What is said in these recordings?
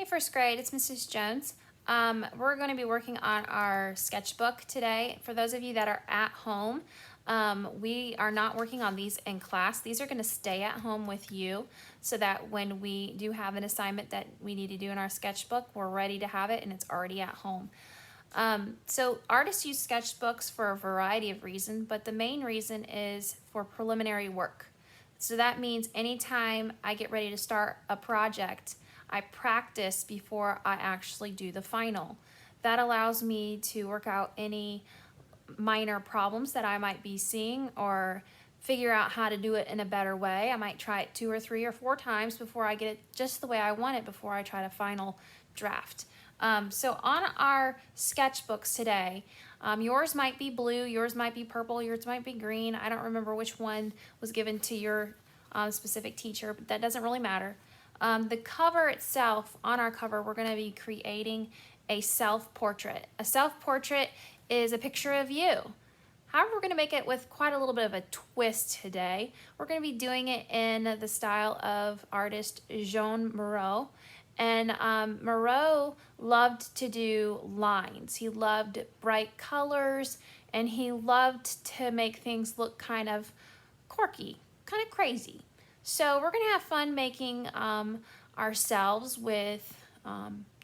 Hey, first grade, it's Mrs. Jones. We're going to be working on our sketchbook today. For those of you that are at home, we are not working on these in class. These are going to stay at home with you so that when we do have an assignment that we need to do in our sketchbook, we're ready to have it and it's already at home. So artists use sketchbooks for a variety of reasons, but the main reason is for preliminary work. So that means anytime I get ready to start a project, I practice before I actually do the final. That allows me to work out any minor problems that I might be seeing or figure out how to do it in a better way. I might try it 2 or 3 or 4 times before I get it just the way I want it before I try to final draft. So on our sketchbooks today, yours might be blue, yours might be purple, yours might be green. I don't remember which one was given to your specific teacher, but that doesn't really matter. The cover itself, on our cover, we're going to be creating a self-portrait. A self-portrait is a picture of you. However, we're going to make it with quite a little bit of a twist today. We're going to be doing it in the style of artist Miro. And Miro loved to do lines. He loved bright colors, and he loved to make things look kind of quirky, kind of crazy. So we're gonna have fun making ourselves with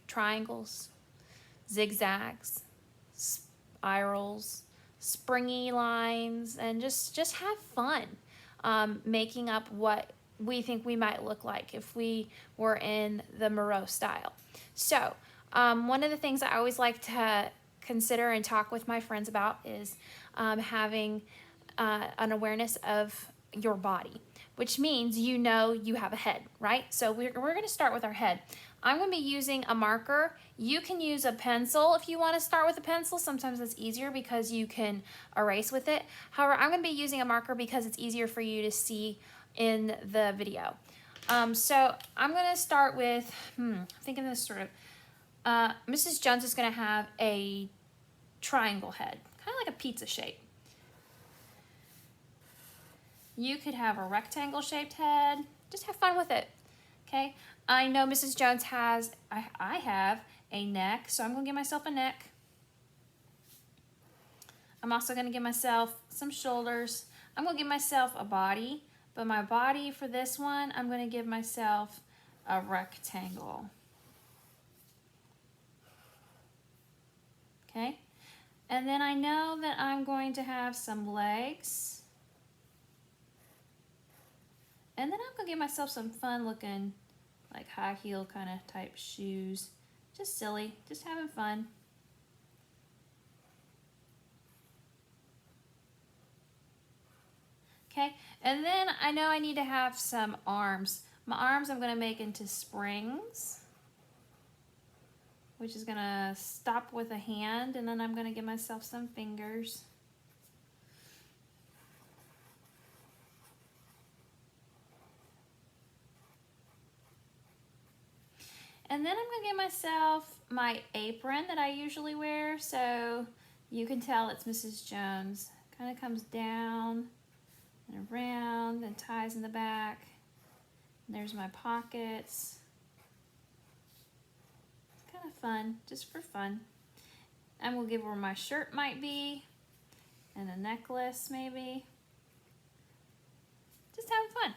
triangles, zigzags, spirals, springy lines, and just have fun making up what we think we might look like if we were in the Miro style. So one of the things I always like to consider and talk with my friends about is having an awareness of your body, which means you know you have a head, right? So we're going to start with our head. I'm going to be using a marker. You can use a pencil if you want to start with a pencil. Sometimes it's easier because you can erase with it. However, I'm going to be using a marker because it's easier for you to see in the video. So I'm going to start with, thinking this sort of, Mrs. Jones is going to have a triangle head, kind of like a pizza shape. You could have a rectangle shaped head. Just have fun with it, okay? I know Mrs. Jones has, I have a neck, so I'm gonna give myself a neck. I'm also gonna give myself some shoulders. I'm gonna give myself a body, but my body for this one, I'm gonna give myself a rectangle. Okay? And then I know that I'm going to have some legs. And then I'm gonna give myself some fun looking, like high heel kind of type shoes. Just silly, just having fun. Okay, and then I know I need to have some arms. My arms I'm gonna make into springs, which is gonna stop with a hand, and then I'm gonna give myself some fingers. And then I'm gonna give myself my apron that I usually wear, so you can tell it's Mrs. Jones. Kind of comes down and around and ties in the back. And there's my pockets. It's kind of fun, just for fun. And we'll give where my shirt might be, and a necklace maybe. Just having fun.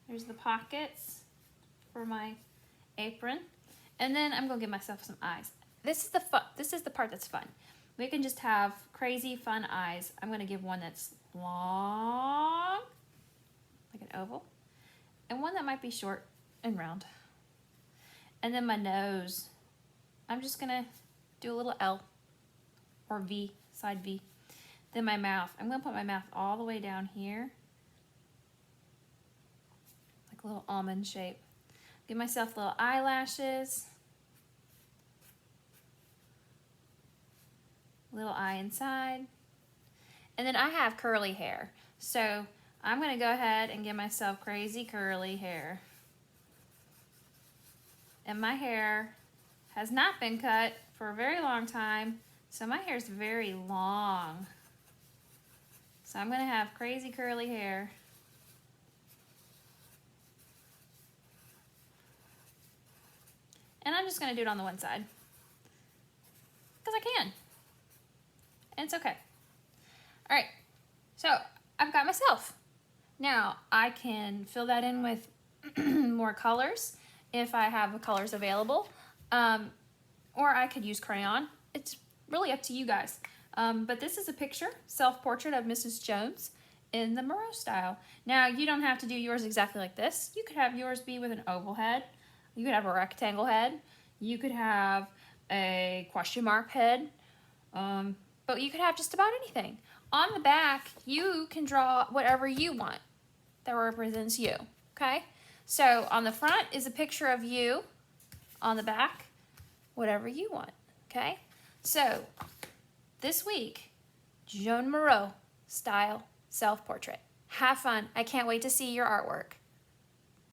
There's the pockets for my apron, and then I'm gonna give myself some eyes. This is the part that's fun. We can just have crazy fun eyes. I'm gonna give one that's long, like an oval, and one that might be short and round. And then my nose, I'm just gonna do a little L or V, side V. Then my mouth, I'm gonna put my mouth all the way down here, like a little almond shape. Give myself little eyelashes, little eye inside, and then I have curly hair. So I'm gonna go ahead and give myself crazy curly hair. And my hair has not been cut for a very long time, so my hair is very long. So I'm gonna have crazy curly hair. just gonna do it on the one side because I can, and it's okay. All right, so I've got myself. Now I can fill that in with more colors if I have colors available, or I could use crayon. It's really up to you guys. But this is a picture, self-portrait of Mrs. Jones in the Miro style. Now, you don't have to do yours exactly like this. You could have yours be with an oval head. You could have a rectangle head. You could have a question mark head. But you could have just about anything. On the back, you can draw whatever you want that represents you, okay? So on the front is a picture of you. On the back, whatever you want, okay? So this week, Joan Miro style self-portrait. Have fun. I can't wait to see your artwork.